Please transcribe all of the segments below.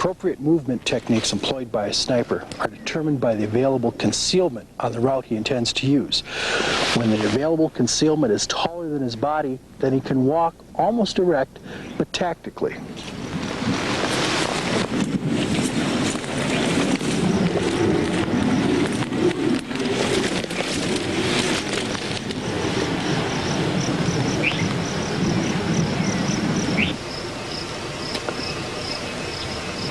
appropriate movement techniques employed by a sniper are determined by the available concealment on the route he intends to use. When the available concealment is taller than his body, then he can walk almost erect, but tactically.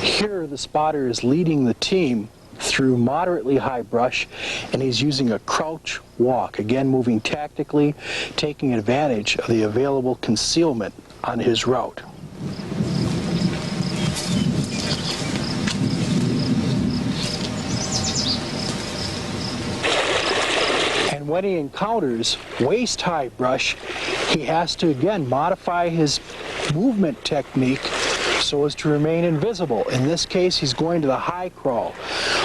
Here, the spotter is leading the team through moderately high brush, and he's using a crouch walk, again moving tactically, taking advantage of the available concealment on his route. And when he encounters waist-high brush, he has to again modify his movement technique so as to remain invisible. In this case, he's going to the high crawl.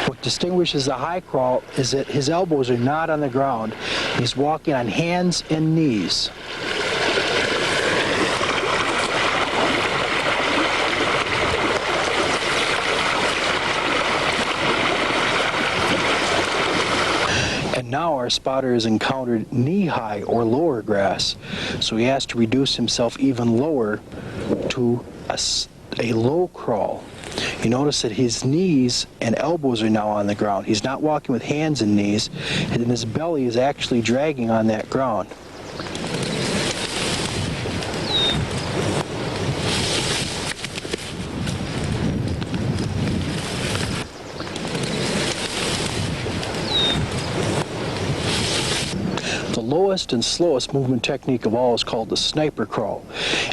What distinguishes the high crawl is that his elbows are not on the ground. He's walking on hands and knees. And now our spotter has encountered knee-high or lower grass, so he has to reduce himself even lower to a low crawl. You notice that his knees and elbows are now on the ground. He's not walking with hands and knees, and his belly is actually dragging on that ground. The lowest and slowest movement technique of all is called the sniper crawl,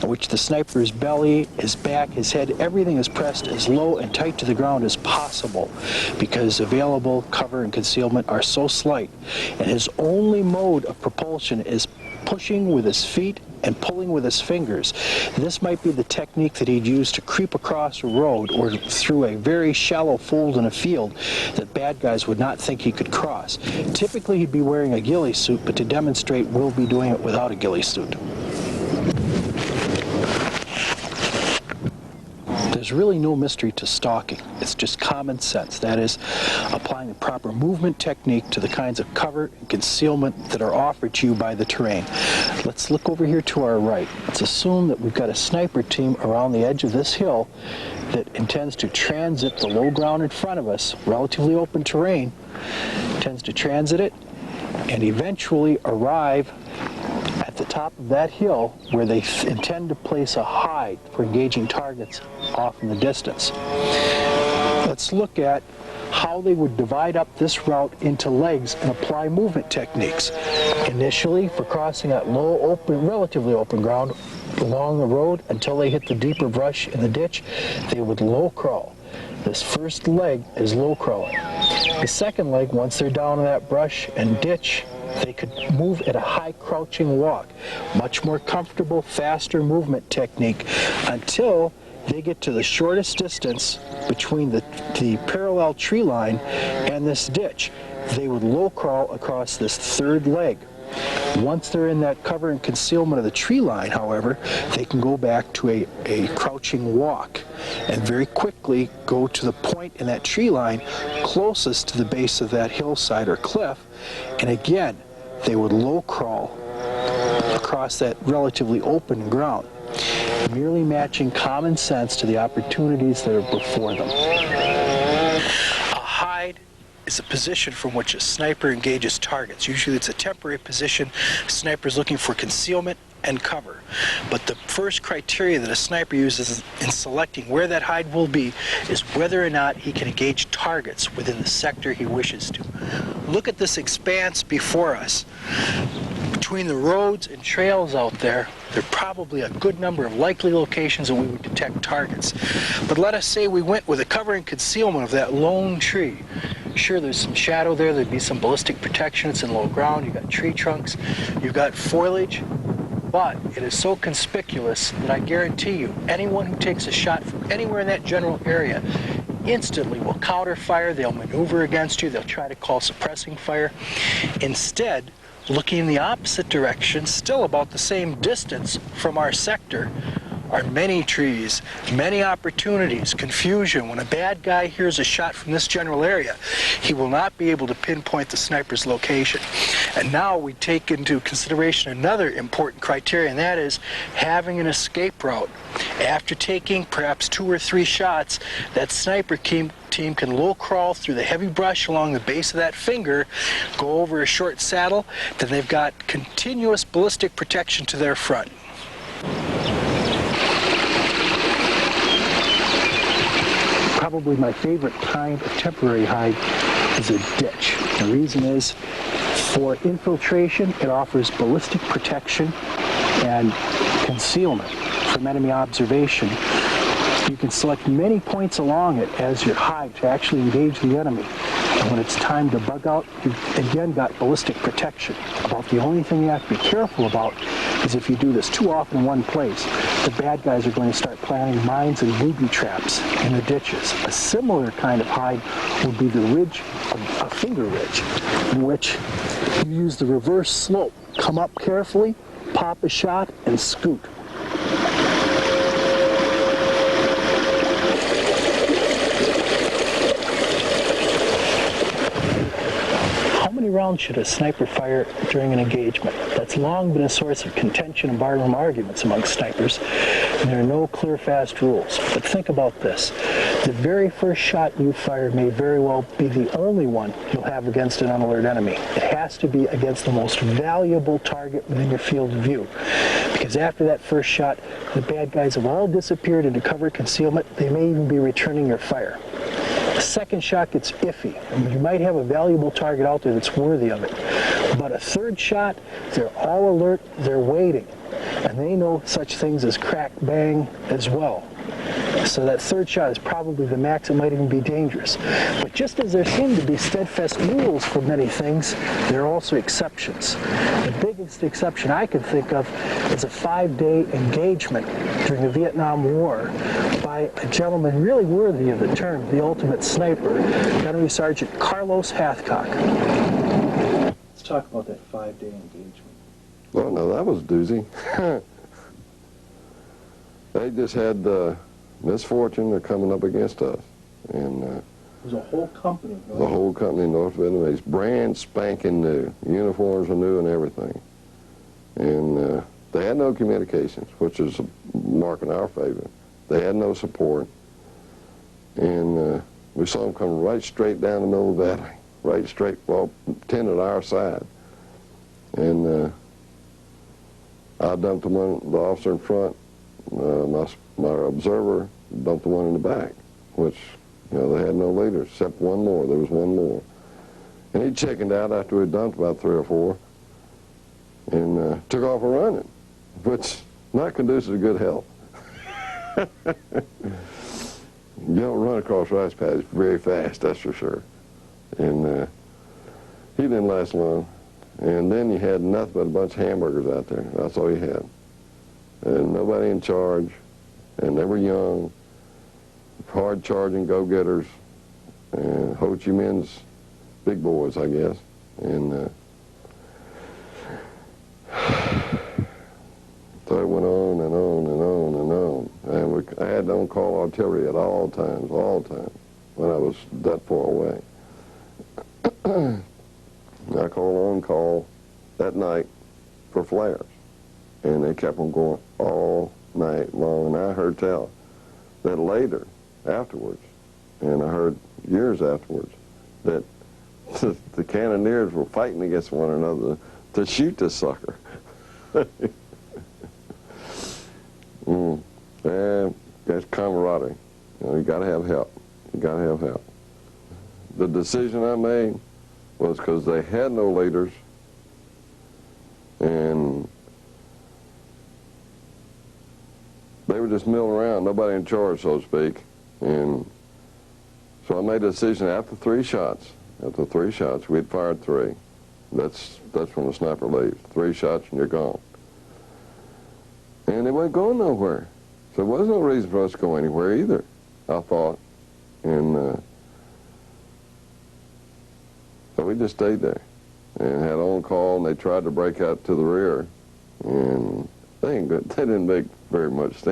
in which the sniper's belly, his back, his head, everything is pressed as low and tight to the ground as possible, because available cover and concealment are so slight, and his only mode of propulsion is pushing with his feet and pulling with his fingers. This might be the technique that he'd use to creep across a road or through a very shallow fold in a field that bad guys would not think he could cross. Typically he'd be wearing a ghillie suit, but to demonstrate we'll be doing it without a ghillie suit. There's really no mystery to stalking. It's just common sense. That is, applying the proper movement technique to the kinds of cover and concealment that are offered to you by the terrain. Let's look over here to our right. Let's assume that we've got a sniper team around the edge of this hill that intends to transit the low ground in front of us, relatively open terrain, intends to transit it and eventually arrive at the top of that hill where they intend to place a hide for engaging targets off in the distance. Let's look at how they would divide up this route into legs and apply movement techniques. Initially, for crossing that low, open, relatively open ground along the road until they hit the deeper brush in the ditch, they would low crawl. This first leg is low crawling. The second leg, once they're down in that brush and ditch, they could move at a high crouching walk, much more comfortable, faster movement technique until they get to the shortest distance between the parallel tree line and this ditch. They would low crawl across this third leg. Once they're in that cover and concealment of the tree line, however, they can go back to a crouching walk and very quickly go to the point in that tree line closest to the base of that hillside or cliff, and again they would low crawl across that relatively open ground, merely matching common sense to the opportunities that are before them. A hide is a position from which a sniper engages targets. Usually it's a temporary position. A sniper is looking for concealment and cover. But the first criteria that a sniper uses in selecting where that hide will be is whether or not he can engage targets within the sector he wishes to. Look at this expanse before us. Between the roads and trails out there, there are probably a good number of likely locations that we would detect targets. But let us say we went with a cover and concealment of that lone tree. Sure, there's some shadow there, there'd be some ballistic protection, it's in low ground, you've got tree trunks, you've got foliage, but it is so conspicuous that I guarantee you, anyone who takes a shot from anywhere in that general area instantly will counter fire, they'll maneuver against you, they'll try to call suppressing fire. Instead, looking in the opposite direction, still about the same distance from our sector, are many trees, many opportunities, confusion. When a bad guy hears a shot from this general area, he will not be able to pinpoint the sniper's location. And now we take into consideration another important criteria, and that is having an escape route. After taking perhaps 2 or 3 shots, that sniper team can low crawl through the heavy brush along the base of that finger, go over a short saddle, then they've got continuous ballistic protection to their front. Probably my favorite kind of temporary hide is a ditch. The reason is, for infiltration, it offers ballistic protection and concealment from enemy observation. You can select many points along it as your hide to actually engage the enemy. And when it's time to bug out, you've again got ballistic protection. About the only thing you have to be careful about is if you do this too often in one place, the bad guys are going to start planting mines and booby traps in the ditches. A similar kind of hide would be the ridge, a finger ridge, in which you use the reverse slope. Come up carefully, pop a shot, and scoot. How many rounds should a sniper fire during an engagement? That's long been a source of contention and barroom arguments among snipers, and there are no clear, fast rules. But think about this. The very first shot you fire may very well be the only one you'll have against an unalert enemy. It has to be against the most valuable target within your field of view, because after that first shot, the bad guys have all disappeared into cover concealment. They may even be returning your fire. The second shot gets iffy. I mean, you might have a valuable target out there that's worthy of it. But a third shot, they're all alert, they're waiting. And they know such things as crack, bang as well. So that third shot is probably the max. It might even be dangerous. But just as there seem to be steadfast rules for many things, there are also exceptions. The biggest exception I can think of is a 5-day engagement during the Vietnam War by a gentleman really worthy of the term, the ultimate sniper, Gunnery Sergeant Carlos Hathcock. Let's talk about that 5-day engagement. Well, no, that was a doozy. They just had the misfortune of coming up against us. And it was a whole company. Right? The whole company, North Vietnamese, brand spanking new. Uniforms were new and everything. And they had no communications, which is a mark in our favor. They had no support. And we saw them come right straight down the middle of the valley, right straight, well, 10 at our side. And I dumped the officer in front. My observer dumped the one in the back, which, you know, they had no leaders except one more. There was one more. And he chickened out after we dumped about 3 or 4 and took off running, which not conducive to good health. You don't run across rice paddies very fast, that's for sure. And he didn't last long. And then you had nothing but a bunch of hamburgers out there. That's all you had. And nobody in charge. And they were young, hard-charging go-getters, and Ho Chi Minh's big boys, I guess. And so it went on and on and on and on. And I had on-call artillery at all times, when I was that far away. I called on call that night for flares, and they kept on going all night long. And I heard tell that later, afterwards, and I heard years afterwards, that the cannoneers were fighting against one another to shoot this sucker. And that's camaraderie. You know, you got to have help. You got to have help. The decision I made was because they had no leaders, and they were just milling around, nobody in charge, so to speak. And so I made a decision after 3 shots. After 3 shots, we'd fired 3. That's when the sniper leaves. 3 shots and you're gone. And they wasn't going nowhere. So there was no reason for us to go anywhere either, I thought. And so we just stayed there and had on call, and they tried to break out to the rear, and they didn't make very much sense.